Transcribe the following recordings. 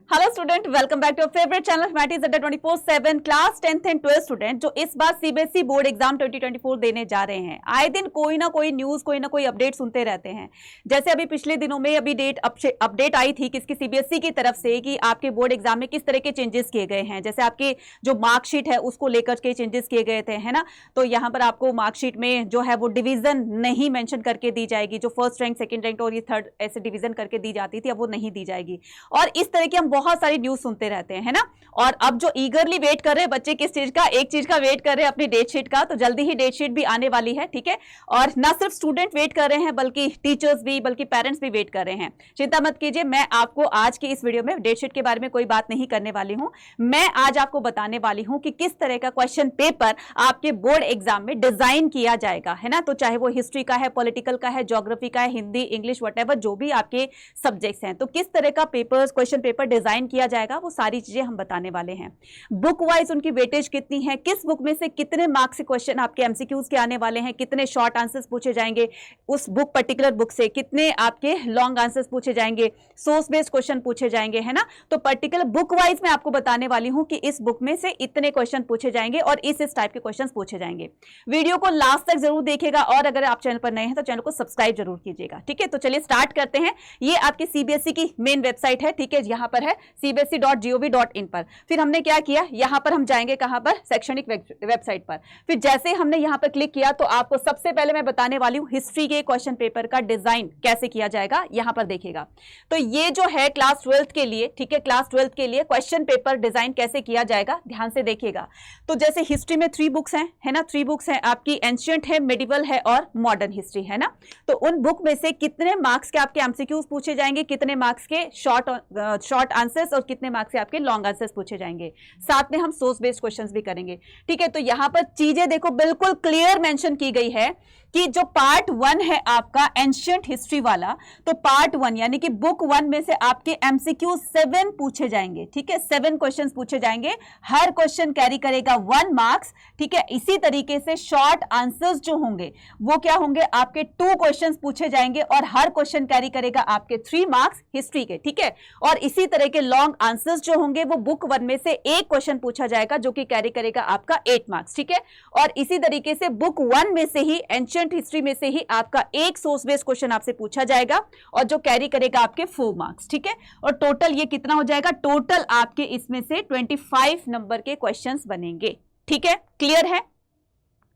Hello student, welcome back to your favourite channel mathematics Adda 24/7 class 10th and 12th student जो इस बार CBSE board exam 2024 देने जा रहे हैं। आए दिन कोई ना कोई न्यूज, कोई ना कोई अपडेट सुनते रहते हैं। जैसे अभी पिछले दिनों में अभी अपडेट आई थी किसकी, सीबीएसई की तरफ से, कि आपके बोर्ड एग्जाम में किस तरह के चेंजेस किए गए हैं। जैसे आपकी जो मार्कशीट है उसको लेकर के चेंजेस किए गए थे, है ना। तो यहाँ पर आपको मार्कशीट में जो है वो डिवीजन नहीं मेंशन करके दी जाएगी। जो फर्स्ट रैंक, सेकंड रैंक और ये थर्ड ऐसे डिवीजन करके दी जाती थी, अब वो नहीं दी जाएगी। और इस तरह की हम बहुत सारी न्यूज सुनते रहते हैं, है ना। और अब जो ईगरली वेट कर रहे हैं बच्चे किस चीज का, एक चीज का वेट कर रहे हैं, अपनी डेट शीट का। तो जल्दी ही डेट शीट भी आने वाली है, ठीक है। और ना सिर्फ स्टूडेंट वेट कर रहे हैं बल्कि टीचर्स भी, बल्कि पेरेंट्स भी वेट कर रहे हैं। चिंता मत कीजिए, मैं आपको आज की इस वीडियो में डेट शीट के बारे में कोई बात नहीं करने वाली हूं। मैं आज आपको बताने वाली हूं कि किस तरह का क्वेश्चन पेपर आपके बोर्ड एग्जाम में डिजाइन किया जाएगा, है ना। तो चाहे वो हिस्ट्री का है, पॉलिटिकल का है, ज्योग्राफी का है, हिंदी, इंग्लिश, व्हाटएवर जो भी आपके सब्जेक्ट्स हैं, तो किस तरह का क्वेश्चन पेपर डिजाइन किया जाएगा, वो सारी चीजें हम बताने वाले हैं। बुक वाइज उनकी वेटेज कितनी है, किस बुक में से कितने मार्क्स के क्वेश्चन आपके एमसीक्यूज के आने वाले हैं, कितने शॉर्ट आंसर्स पूछे जाएंगे उस बुक, पर्टिकुलर बुक से कितने आपके लॉन्ग आंसर्स पूछे जाएंगे, सोर्स बेस्ड क्वेश्चन पूछे जाएंगे, है ना। तो पर्टिकुलर बुक वाइज मैं आपको बताने वाली हूं कि इस बुक में से इतने क्वेश्चन पूछे जाएंगे और इस टाइप के क्वेश्चन पूछे जाएंगे। वीडियो को लास्ट तक जरूर देखिएगा और अगर आप चैनल पर नए हैं तो चैनल को सब्सक्राइब जरूर कीजिएगा, ठीक है। तो चलिए स्टार्ट करते हैं। ये आपकी सीबीएसई की मेन वेबसाइट है, ठीक है। यहां पर है cbse.gov.in पर। फिर हमने क्या किया, यहां पर हम जाएंगे कहां पर, शैक्षणिक वेबसाइट पर। फिर जैसे हमने यहां पर क्लिक किया तो आपको सबसे पहले मैं बताने वाली हूं हिस्ट्री के क्वेश्चन पेपर का डिजाइन कैसे किया जाएगा। यहां पर देखिएगा, तो ये जो है क्लास 12th के लिए, ठीक है, क्लास 12th के लिए क्वेश्चन पेपर डिजाइन कैसे किया जाएगा, ध्यान से देखिएगा। तो जैसे हिस्ट्री में 3 बुक्स हैं, है ना, 3 बुक्स हैं आपकी, एंशिएंट है, मेडिवल है और मॉडर्न हिस्ट्री, है ना। तो उन बुक में से कितने मार्क्स के आपके एमसीक्यूज पूछे जाएंगे, कितने मार्क्स के शॉर्ट आंसर्स और कितने मार्क्स के आपके लॉन्ग आंसर्स पूछे जाएंगे। साथ में हम सोर्स बेस्ड क्वेश्चंस भी करेंगे, ठीक है। तो यहां पर चीजें देखो बिल्कुल क्लियर मेंशन की गई है कि जो पार्ट 1 है आपका एंशिएंट हिस्ट्री वाला, तो पार्ट 1 यानी कि बुक 1 में से आपके एमसीक्यू 7 पूछे जाएंगे, ठीक है। 7 क्वेश्चंस पूछे जाएंगे, हर क्वेश्चन कैरी करेगा 1 मार्क्स, ठीक है। इसी तरीके से शॉर्ट आंसर्स जो होंगे वो क्या होंगे, आपके 2 क्वेश्चंस पूछे जाएंगे और हर क्वेश्चन कैरी करेगा आपके 3 मार्क्स हिस्ट्री के, ठीक है। और इसी तरह के लॉन्ग आंसर्स जो होंगे वो बुक 1 में से एक क्वेश्चन पूछा जाएगा जो कि कैरी करेगा आपका 8 मार्क्स, ठीक है। और इसी तरीके से बुक 1 में से ही, एंशिएंट हिस्ट्री में से ही आपका एक सोर्स बेस्ड क्वेश्चन आपसे पूछा जाएगा और जो कैरी करेगा आपके 4 मार्क्स, ठीक है। और टोटल ये कितना हो जाएगा, टोटल आपके इसमें से 25 नंबर के क्वेश्चंस बनेंगे, ठीक है। क्लियर है।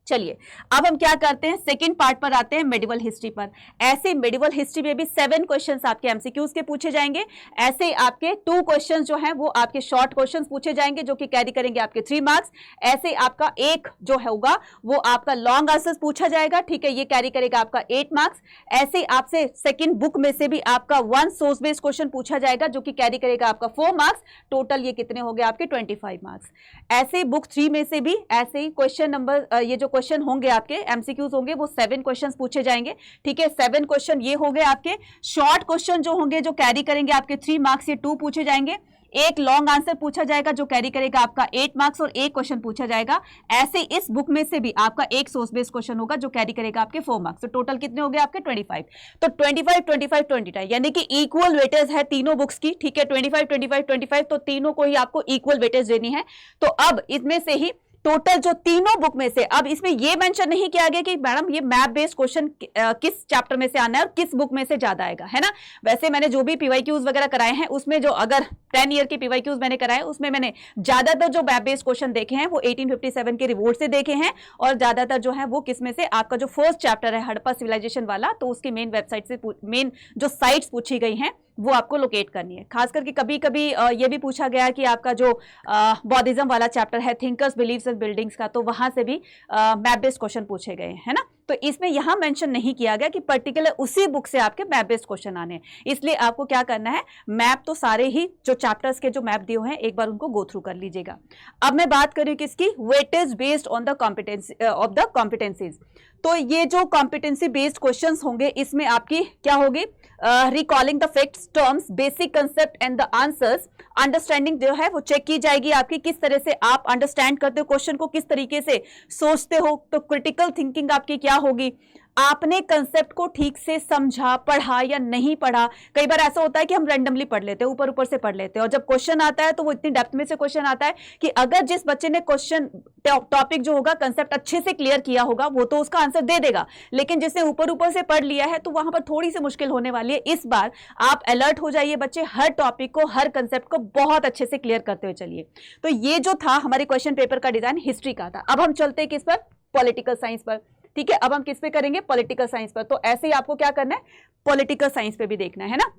चलिए अब हम क्या करते हैं, सेकंड पार्ट पर आते हैं, मेडिवल हिस्ट्री पर। ऐसे मेडिवल हिस्ट्री में भी 7 क्वेश्चंस आपके एमसीक्यूज के पूछे जाएंगे। ऐसे आपके 2 क्वेश्चंस जो हैं वो आपके शॉर्ट क्वेश्चंस पूछे जाएंगे जो कि कैरी करेंगे आपके 3 मार्क्स। ऐसे आपका एक जो होगा वो आपका लॉन्ग आंसर्स पूछा जाएगा, ठीक है, ये कैरी करेगा आपका 8 मार्क्स। ऐसे आपसे सेकेंड बुक में से भी आपका 1 सोर्स बेस्ड क्वेश्चन पूछा जाएगा जो कि कैरी करेगा आपका 4 मार्क्स। टोटल ये कितने हो गए आपके 25 मार्क्स। ऐसे बुक 3 में से भी ऐसे ही क्वेश्चन नंबर, ये जो क्वेश्चन होंगे आपके एमसीक्यूज होंगे वो 7 क्वेश्चंस पूछे जाएंगे, ठीक है। 7 क्वेश्चन ये हो गए आपके। शॉर्ट क्वेश्चन जो होंगे जो कैरी करेंगे आपके 3 मार्क्स, ये 2 पूछे जाएंगे। एक लॉन्ग आंसर पूछा जाएगा जो कैरी करेगा आपका 8 मार्क्स और एक क्वेश्चन पूछा जाएगा। ऐसे इस बुक में से भी आपका एक सोर्स बेस्ड क्वेश्चन होगा जो कैरी करेगा आपके 4 मार्क्स। तो टोटल कितने हो गए आपके 25। तो 25 25 25 यानी कि इक्वल वेटेज है तीनों बुक्स की, ठीक है। 25 25 25, तो तीनों को ही आपको इक्वल वेटेज देनी है। तो अब इसमें से ही टोटल जो तीनों बुक में से, अब इसमें ये मेंशन नहीं किया गया कि मैडम ये मैप बेस्ड क्वेश्चन किस चैप्टर में से आना है और किस बुक में से ज्यादा आएगा, है ना। वैसे मैंने जो भी पीवाईक्यूज वगैरह कराए हैं उसमें जो अगर 10 ईयर के पीवाईक्यूज मैंने कराए उसमें मैंने ज्यादातर जो मैप बेस्ड क्वेश्चन देखे हैं वो 1857 के रिवोल्ट से देखे हैं और ज्यादातर जो है वो किसमें से, आपका जो फर्स्ट चैप्टर है हड़प्पा सिविलाइजेशन वाला, तो उसकी मेन वेबसाइट से, मेन जो साइट्स पूछी गई हैं वो आपको लोकेट करनी है। खास करके कभी कभी ये भी पूछा गया कि आपका जो बौद्धिज्म वाला चैप्टर है, थिंकर्स, बिलीव्स एंड बिल्डिंग्स का, तो वहां से भी मैप बेस्ड क्वेश्चन पूछे गए, है ना। तो इसमें यहां मेंशन नहीं किया गया कि पर्टिकुलर उसी बुक से आपके मैप बेस्ड क्वेश्चन आने हैं। इसलिए आपको क्या करना है, मैप तो सारे ही जो चैप्टर्स के जो मैप दिए हैं एक बार उनको गो थ्रू कर लीजिएगा। अब मैं बात करूं किसकी, weightage based on the competency of the competencies. तो ये जो कॉम्पिटेंसी बेस्ड क्वेश्चंस होंगे इसमें आपकी क्या होगी, recalling the facts, terms, basic concept and the answers. Understanding जो है वो चेक की जाएगी आपकी, किस तरह से आप अंडरस्टैंड करते हो क्वेश्चन को, किस तरीके से सोचते हो, तो क्रिटिकल थिंकिंग आपकी क्या होगी। आपने कंसेप्ट को ठीक से समझा, पढ़ा या नहीं पढ़ा। कई बार ऐसा होता है कि हम रैंडमली पढ़ लेते हैं, ऊपर ऊपर से पढ़ लेते हैं, और जब क्वेश्चन आता है तो वो इतनी डेप्थ में से क्वेश्चन आता है कि अगर जिस बच्चे ने क्वेश्चन टॉपिक जो होगा कंसेप्ट अच्छे से क्लियर किया होगा वो तो उसका आंसर दे देगा, लेकिन जिसने ऊपर ऊपर से पढ़ लिया है तो वहां पर थोड़ी सी मुश्किल होने वाली है। इस बार आप अलर्ट हो जाइए बच्चे, हर टॉपिक को, हर कंसेप्ट को बहुत अच्छे से क्लियर करते हुए चलिए। तो ये जो था हमारे क्वेश्चन पेपर का डिजाइन हिस्ट्री का था। अब हम चलते हैं किस पर, पॉलिटिकल साइंस पर। ठीक है, अब हम किस पे करेंगे, पॉलिटिकल साइंस पर। तो ऐसे ही आपको क्या करना है, पॉलिटिकल साइंस पे भी देखना है ना।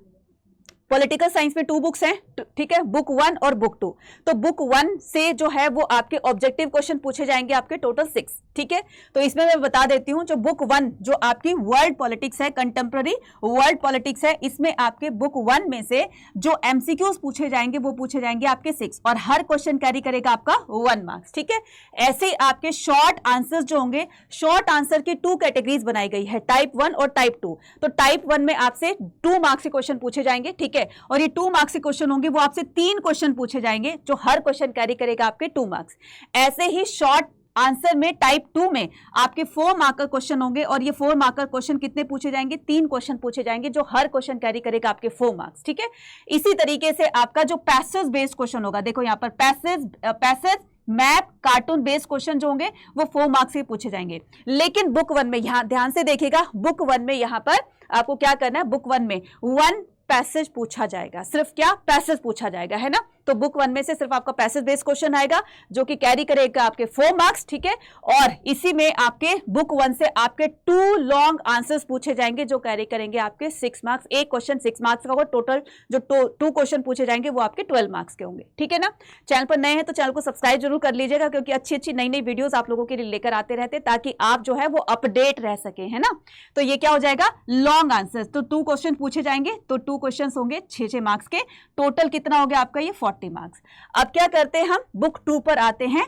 पॉलिटिकल साइंस में 2 बुक्स हैं, ठीक है, बुक 1 और बुक 2। तो बुक 1 से जो है वो आपके ऑब्जेक्टिव क्वेश्चन पूछे जाएंगे, आपके टोटल 6। ठीक है, तो इसमें मैं बता देती हूं, जो बुक 1 जो आपकी वर्ल्ड पॉलिटिक्स है, कंटेम्प्ररी वर्ल्ड पॉलिटिक्स है, इसमें आपके बुक 1 में से जो एमसीक्यूज पूछे जाएंगे वो पूछे जाएंगे आपके 6, और हर क्वेश्चन कैरी करेगा आपका 1 मार्क्स। ठीक है, ऐसे आपके शॉर्ट आंसर्स जो होंगे, शॉर्ट आंसर की 2 कैटेगरीज बनाई गई है, टाइप 1 और टाइप 2। तो टाइप 1 में आपसे 2 मार्क्स के क्वेश्चन पूछे जाएंगे, ठीक है, और ये 2 मार्क्स के क्वेश्चन होंगे, वो आपसे 3 क्वेश्चन पूछे जाएंगे, जो हर क्वेश्चन कैरी करेगा आपके 2 मार्क्स। ऐसे ही शॉर्ट आंसर में टाइप 2 में आपके 4 मार्कर क्वेश्चन होंगे, और ये 4 मार्कर क्वेश्चन कितने पूछे जाएंगे, 3 क्वेश्चन पूछे जाएंगे, जो हर क्वेश्चन कैरी करेगा आपके 4 मार्क्स। ठीक है, इसी तरीके से आपका जो पैसेज बेस्ड क्वेश्चन होगा, देखो यहां पर passage map cartoon based question जो होंगे वो 4 मार्क्स के पूछे जाएंगे। लेकिन बुक 1 में, यहां ध्यान से देखिएगा, बुक 1 में यहां पर आपको क्या करना है, बुक 1 में 1 पैसेज पूछा जाएगा, सिर्फ क्या, पैसेज पूछा जाएगा, है ना। तो बुक 1 में से सिर्फ आपका पैसेज बेस्ड क्वेश्चन आएगा जो कि कैरी करेगा आपके 4 मार्क्स। ठीक है, और इसी में आपके बुक 1 से आपके 2 लॉन्ग आंसर्स पूछे जाएंगे जो कैरी करेंगे आपके 6 मार्क्स। एक क्वेश्चन 6 मार्क्स का होगा, टोटल जो 2 क्वेश्चन पूछे जाएंगे वो आपके 12 मार्क्स के होंगे। ठीक है ना। चैनल पर नए हैं तो चैनल को सब्सक्राइब जरूर कर लीजिएगा, क्योंकि अच्छी अच्छी नई नई वीडियोस आप लोगों के लिए लेकर आते रहते, ताकि आप जो है वो अपडेट रह सके, है ना। तो ये क्या हो जाएगा, लॉन्ग आंसर्स। तो 2 क्वेश्चन पूछे जाएंगे, तो 2 क्वेश्चन होंगे 6 मार्क्स के, टोटल कितना हो गया आपका ये 40 मार्क्स। अब क्या करते हैं, हम बुक 2 पर आते हैं,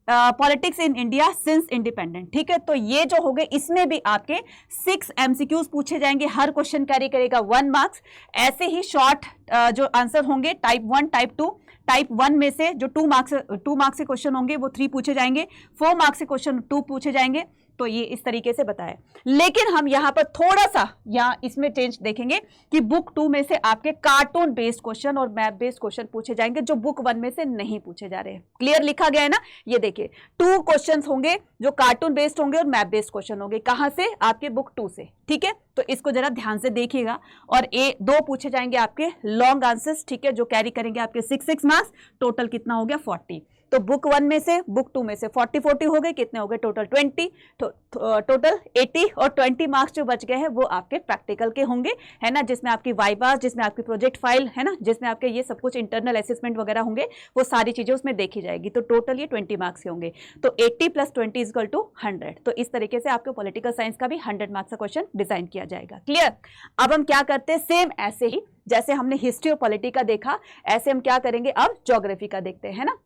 politics in India since independent. ठीक है, तो ये जो हो गए, इसमें भी आपके 6 एमसीक्यूज पूछे जाएंगे, हर क्वेश्चन कैरी करेगा 1 मार्क्स। ऐसे ही शॉर्ट जो आंसर होंगे टाइप 1 टाइप 2, टाइप 1 में से जो 2 मार्क्स के क्वेश्चन होंगे वो 3 पूछे जाएंगे, 4 मार्क्स के क्वेश्चन 2 पूछे जाएंगे। तो ये इस तरीके से बताया। लेकिन हम यहां पर थोड़ा सा यहां इसमें चेंज देखेंगे कि बुक 2 में से आपके कार्टून बेस्ड क्वेश्चन और मैप बेस्ड क्वेश्चन पूछे जाएंगे, जो बुक 1 में से नहीं पूछे जा रहे हैं। क्लियर लिखा गया है ना, ये देखिए 2 क्वेश्चंस होंगे जो कार्टून बेस्ड होंगे और मैप बेस्ड क्वेश्चन होंगे। कहां से, आपके बुक 2 से। ठीक है, तो इसको जरा ध्यान से देखिएगा। और 2 पूछे जाएंगे आपके लॉन्ग आंसर्स, ठीक है, जो कैरी करेंगे आपके 6 मार्क्स। टोटल कितना हो गया 40। तो बुक 1 में से बुक 2 में से 40 हो गए, कितने हो गए टोटल 20, टोटल 80, और 20 मार्क्स जो बच गए हैं वो आपके प्रैक्टिकल के होंगे, है ना, जिसमें आपकी वाइवास, जिसमें आपकी प्रोजेक्ट फाइल, है ना, जिसमें आपके ये सब कुछ इंटरनल असेसमेंट वगैरह होंगे, वो सारी चीजें उसमें देखी जाएगी। तो टोटल ये 20 मार्क्स के होंगे। तो 80 + 20 = 100। तो इस तरीके से आपके पॉलिटिकल साइंस का भी 100 मार्क्स का क्वेश्चन डिजाइन किया जाएगा। क्लियर। अब हम क्या करते हैं, सेम ऐसे ही जैसे हमने हिस्ट्री और पॉलिटी का देखा, ऐसे हम क्या करेंगे, अब ज्योग्राफी का देखते हैं, है ना।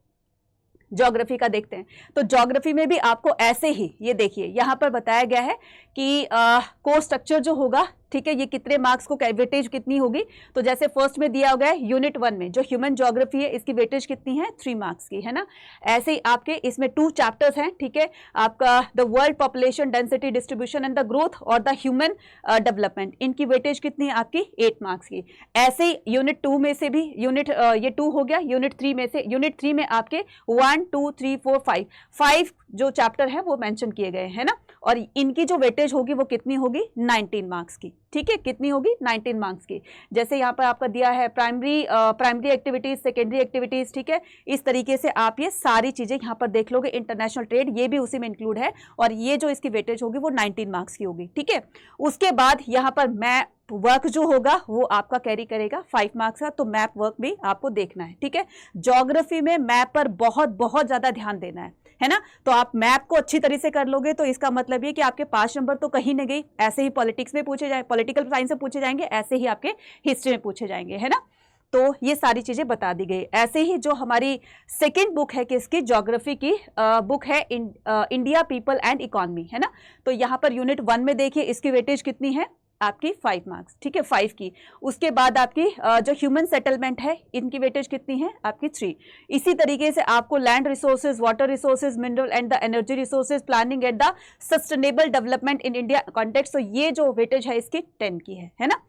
ज्योग्राफी का देखते हैं। तो ज्योग्राफी में भी आपको ऐसे ही, ये देखिए यहां पर बताया गया है कि कोर्स स्ट्रक्चर जो होगा, ठीक है, ये कितने मार्क्स को वेटेज कितनी होगी। तो जैसे फर्स्ट में दिया गया है यूनिट 1 में जो ह्यूमन ज्योग्राफी है, इसकी वेटेज कितनी है, 3 मार्क्स की, है ना। ऐसे ही आपके इसमें 2 चैप्टर्स हैं, ठीक है, आपका the world population density distribution and the growth और द ह्यूमन डेवलपमेंट, इनकी वेटेज कितनी है आपकी 8 मार्क्स की। ऐसे ही यूनिट 2 में से भी ये 2 हो गया। यूनिट 3 में से, यूनिट 3 में आपके 1 2 3 4 5 जो चैप्टर है वो मेंशन किए गए हैं ना, और इनकी जो वेटेज होगी वो कितनी होगी, 19 मार्क्स की। ठीक है, कितनी होगी, 19 मार्क्स की। जैसे यहाँ पर आपका दिया है प्राइमरी एक्टिविटीज, सेकेंडरी एक्टिविटीज, ठीक है, इस तरीके से आप ये सारी चीजें यहाँ पर देख लोगे। इंटरनेशनल ट्रेड ये भी उसी में इंक्लूड है, और ये जो इसकी वेटेज होगी वो 19 मार्क्स की होगी। ठीक है, उसके बाद यहाँ पर मैप वर्क जो होगा वो आपका कैरी करेगा 5 मार्क्स का, तो मैप वर्क भी आपको देखना है। ठीक है, ज्योग्राफी में मैप पर बहुत ज्यादा ध्यान देना है ना। तो आप मैप को अच्छी तरह से कर लोगे तो इसका मतलब ये कि आपके 5 नंबर तो कहीं नहीं गई। ऐसे ही पॉलिटिक्स में पूछे जाए, पॉलिटिकल साइंस में पूछे जाएंगे, ऐसे ही आपके हिस्ट्री में पूछे जाएंगे, है ना। तो ये सारी चीजें बता दी गई। ऐसे ही जो हमारी सेकंड बुक है किसकी, ज्योग्राफी की बुक है इंडिया पीपल एंड इकोनॉमी, है ना। तो यहाँ पर यूनिट 1 में देखिए इसकी वेटेज कितनी है, आपकी 5 मार्क्स, ठीक है, 5 की। उसके बाद आपकी जो ह्यूमन सेटलमेंट है इनकी वेटेज कितनी है आपकी 3। इसी तरीके से आपको land resources, water resources, mineral and the energy resources, planning at the sustainable development in India context, तो ये जो वेटेज है इसकी 10 की है ना।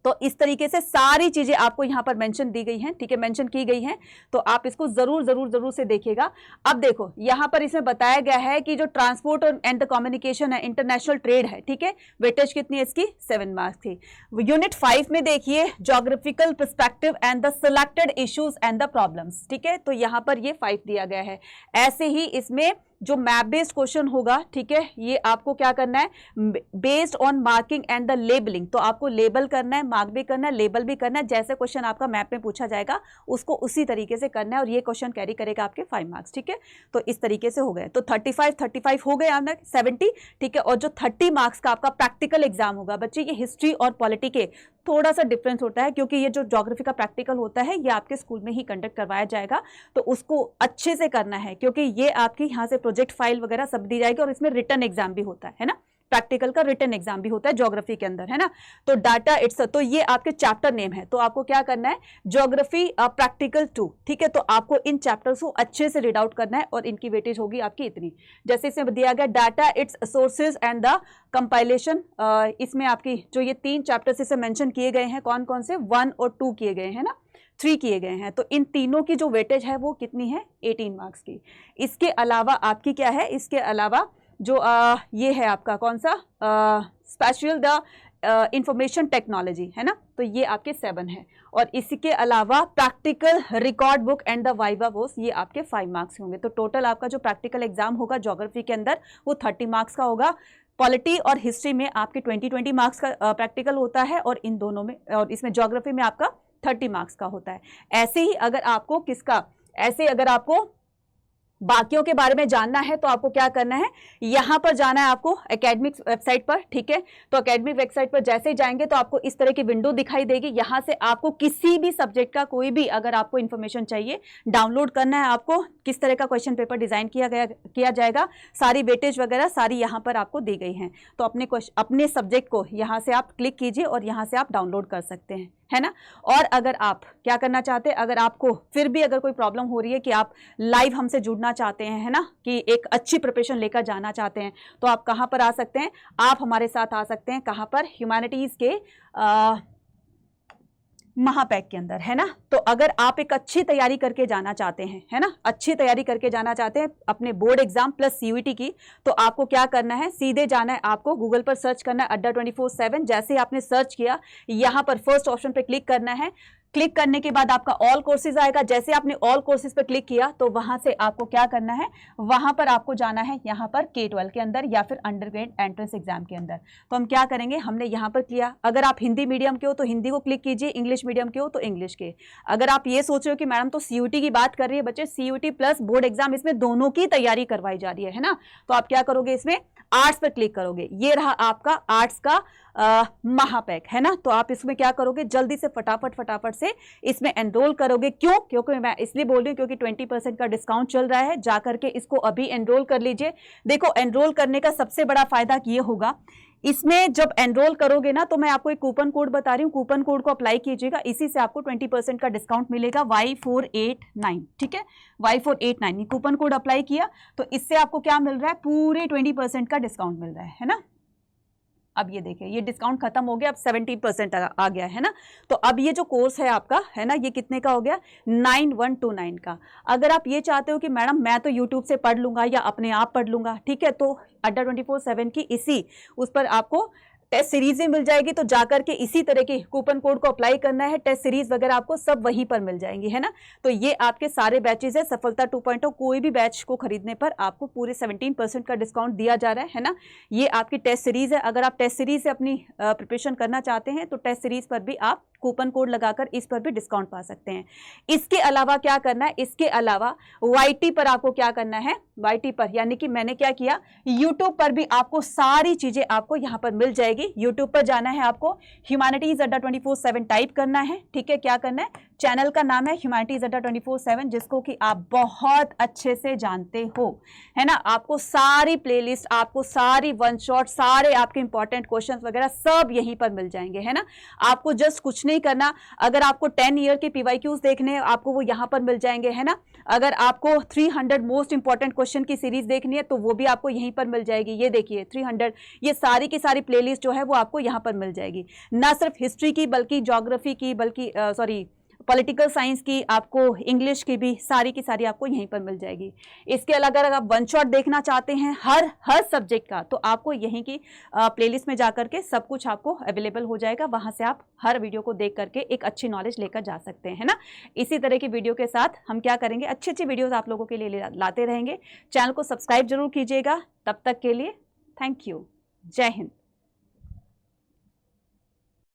तो इस तरीके से सारी चीजें आपको यहां पर मेंशन दी गई हैं, ठीक है, मेंशन की गई हैं, तो आप इसको जरूर जरूर जरूर से देखिएगा। अब देखो यहां पर इसमें बताया गया है कि जो ट्रांसपोर्ट एंड द कम्युनिकेशन है, इंटरनेशनल ट्रेड है, ठीक है, वेटेज कितनी है इसकी 7 मार्क्स थी। यूनिट 5 में देखिए geographical perspective and the selected issues and the problems, ठीक है, तो यहां पर ये 5 दिया गया है। ऐसे ही इसमें जो मैप बेस्ड क्वेश्चन होगा, ठीक है, ये आपको क्या करना है, based on marking and the labelling, तो आपको लेबल करना है, मार्क भी करना है, लेबल भी करना है, जैसे क्वेश्चन आपका मैप में पूछा जाएगा उसको उसी तरीके से करना है, और ये क्वेश्चन कैरी करेगा आपके 5 मार्क्स, ठीक है। तो इस तरीके से हो गए, तो 35 हो गए आपने 70, ठीक है। और जो 30 मार्क्स का आपका प्रैक्टिकल एग्जाम होगा बच्चे, ये हिस्ट्री और पॉलिटी के थोड़ा सा डिफरेंस होता है, क्योंकि ये जो ज्योग्राफी का प्रैक्टिकल होता है ये आपके स्कूल में ही कंडक्ट करवाया जाएगा, तो उसको अच्छे से करना है, क्योंकि ये आपकी यहाँ से प्रोजेक्ट फाइल वगैरह सब दी जाएगी, और इसमें रिटन एग्जाम भी होता है ना, प्रैक्टिकल का रिटन एग्जाम भी होता है ज्योग्राफी के अंदर, है ना। तो डाटा इट्स, तो ये आपके चैप्टर नेम है, तो आपको क्या करना है, ज्योग्राफी प्रैक्टिकल 2, ठीक है। तो आपको इन चैप्टर्स को अच्छे से रीड आउट करना है, और इनकी वेटेज होगी आपकी इतनी। जैसे इसमें दिया गया data it's sources and the compilation, इसमें आपकी जो ये 3 चैप्टर्स इसे मेंशन किए गए हैं, कौन कौन से, 1 और 2 किए गए हैं ना, 3 किए गए हैं, तो इन तीनों की जो वेटेज है वो कितनी है, 18 मार्क्स की। इसके अलावा आपकी क्या है, इसके अलावा जो ये है आपका कौन सा, स्पेशल द इंफॉर्मेशन टेक्नोलॉजी, है ना, तो ये आपके 7 है। और इसके अलावा practical record book and the viva voce, ये आपके 5 मार्क्स होंगे। तो टोटल आपका जो प्रैक्टिकल एग्जाम होगा ज्योग्राफी के अंदर वो 30 मार्क्स का होगा। पॉलिटी और हिस्ट्री में आपके 20 मार्क्स का प्रैक्टिकल होता है, और इन दोनों में, और इसमें ज्योग्राफी में आपका 30 मार्क्स का होता है। ऐसे ही अगर आपको अगर आपको बाकियों के बारे में जानना है तो आपको क्या करना है, यहां पर जाना है आपको एकेडमिक वेबसाइट पर, ठीक है। तो एकेडमिक वेबसाइट पर जैसे ही जाएंगे तो आपको इस तरह की विंडो दिखाई देगी, यहां से आपको किसी भी सब्जेक्ट का कोई भी अगर आपको इंफॉर्मेशन चाहिए डाउनलोड करना है, आपको किस तरह का क्वेश्चन पेपर डिजाइन किया जाएगा, सारी वेटेज वगैरह सारी यहां पर आपको दी गई हैं। तो अपने सब्जेक्ट को यहां से आप क्लिक कीजिए और यहां से आप डाउनलोड कर सकते हैं, है ना। और अगर आप क्या करना चाहते हैं, अगर आपको फिर भी अगर कोई प्रॉब्लम हो रही है कि आप लाइव हमसे जुड़ना चाहते हैं, है ना, कि एक अच्छी प्रिपरेशन लेकर जाना चाहते हैं, तो आप कहां पर आ सकते हैं, आप हमारे साथ आ सकते हैं, कहां पर, ह्यूमैनिटीज के महापैक के अंदर, है ना। तो अगर आप एक अच्छी तैयारी करके जाना चाहते हैं, है ना, अच्छी तैयारी करके जाना चाहते हैं अपने बोर्ड एग्जाम प्लस सीयूईटी की, तो आपको क्या करना है, सीधे जाना है, आपको गूगल पर सर्च करना है अड्डा 24/7। जैसे ही आपने सर्च किया, यहां पर फर्स्ट ऑप्शन पे क्लिक करना है। क्लिक करने के बाद आपका ऑल कोर्सेज आएगा। जैसे आपने ऑल कोर्सेज पर क्लिक किया तो वहां से आपको क्या करना है, वहां पर आपको जाना है यहाँ पर K12 के अंदर या फिर अंडरग्रेड एंट्रेंस एग्जाम के अंदर। तो हम क्या करेंगे, हमने यहाँ पर किया, अगर आप हिंदी मीडियम के हो तो हिंदी को क्लिक कीजिए, इंग्लिश मीडियम के हो तो इंग्लिश के। अगर आप ये सोच रहे हो कि मैडम तो सीयूटी की बात कर रही है बच्चे, सीयूटी प्लस बोर्ड एग्जाम, इसमें दोनों की तैयारी करवाई जा रही है ना, तो आप क्या करोगे, इसमें आर्ट्स पर क्लिक करोगे। ये रहा आपका आर्ट्स का महापैक, है ना। तो आप इसमें क्या करोगे, जल्दी से फटाफट से इसमें एनरोल करोगे। क्यों, क्योंकि मैं इसलिए बोल रही हूँ क्योंकि 20% का डिस्काउंट चल रहा है, जाकर के इसको अभी एनरोल कर लीजिए। देखो एनरोल करने का सबसे बड़ा फायदा ये होगा, इसमें जब एनरोल करोगे ना, तो मैं आपको एक कूपन कोड बता रही हूँ, कूपन कोड को अप्लाई कीजिएगा, इसी से आपको 20% का डिस्काउंट मिलेगा, Y489, ठीक है, Y489 ये कूपन कोड अप्लाई किया तो इससे आपको क्या मिल रहा है, पूरे 20% का डिस्काउंट मिल रहा है ना। अब ये देखिए, ये डिस्काउंट खत्म हो गया, अब 70% आ गया, है ना। तो अब ये जो कोर्स है आपका, है ना, ये कितने का हो गया, 9129 का। अगर आप ये चाहते हो कि मैडम मैं तो यूट्यूब से पढ़ लूंगा या अपने आप पढ़ लूंगा, ठीक है, तो अड्डा 24/7 की इसी उस पर आपको टेस्ट सीरीज भी मिल जाएगी। तो जाकर के इसी तरह के कूपन कोड को अप्लाई करना है, टेस्ट सीरीज वगैरह आपको सब वहीं पर मिल जाएंगी, है ना। तो ये आपके सारे बैचेज है, सफलता 2.0, कोई भी बैच को खरीदने पर आपको पूरे 17% का डिस्काउंट दिया जा रहा है ना। ये आपकी टेस्ट सीरीज है, अगर आप टेस्ट सीरीज से अपनी प्रिपरेशन करना चाहते हैं तो टेस्ट सीरीज पर भी आप कूपन कोड लगाकर इस पर भी डिस्काउंट पा सकते हैं। इसके अलावा क्या करना है, इसके अलावा YT पर आपको क्या करना है, YT पर यानी कि मैंने क्या किया, YouTube पर भी आपको सारी चीजें आपको यहाँ पर मिल जाएगी। YouTube पर जाना है आपको, ह्यूमैनिटीज अड्डा 24/7 टाइप करना है, ठीक है, क्या करना है, चैनल का नाम है ह्यूमैनिटीज अड्डा 24/7, जिसको कि आप बहुत अच्छे से जानते हो, है ना। आपको सारी प्लेलिस्ट, आपको सारी वन शॉट, सारे आपके इंपॉर्टेंट क्वेश्चंस वगैरह सब यहीं पर मिल जाएंगे, है ना। आपको जस्ट कुछ नहीं करना, अगर आपको 10 ईयर के PYQs देखने हैं आपको वो यहाँ पर मिल जाएंगे, है ना। अगर आपको 300 मोस्ट इंपॉर्टेंट क्वेश्चन की सीरीज देखनी है तो वो भी आपको यहीं पर मिल जाएगी। ये देखिए 300, ये सारी की सारी प्लेलिस्ट जो है वो आपको यहाँ पर मिल जाएगी। ना सिर्फ हिस्ट्री की बल्कि ज्योग्राफी की, बल्कि पॉलिटिकल साइंस की, आपको इंग्लिश की भी सारी की सारी आपको यहीं पर मिल जाएगी। इसके अलावा अगर आप वन शॉट देखना चाहते हैं हर सब्जेक्ट का, तो आपको यहीं की प्लेलिस्ट में जाकर के सब कुछ आपको अवेलेबल हो जाएगा। वहां से आप हर वीडियो को देख करके एक अच्छी नॉलेज लेकर जा सकते हैं, है ना। इसी तरह की वीडियो के साथ हम क्या करेंगे, अच्छी अच्छी वीडियोज आप लोगों के लिए लाते रहेंगे। चैनल को सब्सक्राइब जरूर कीजिएगा। तब तक के लिए थैंक यू। जय हिंद।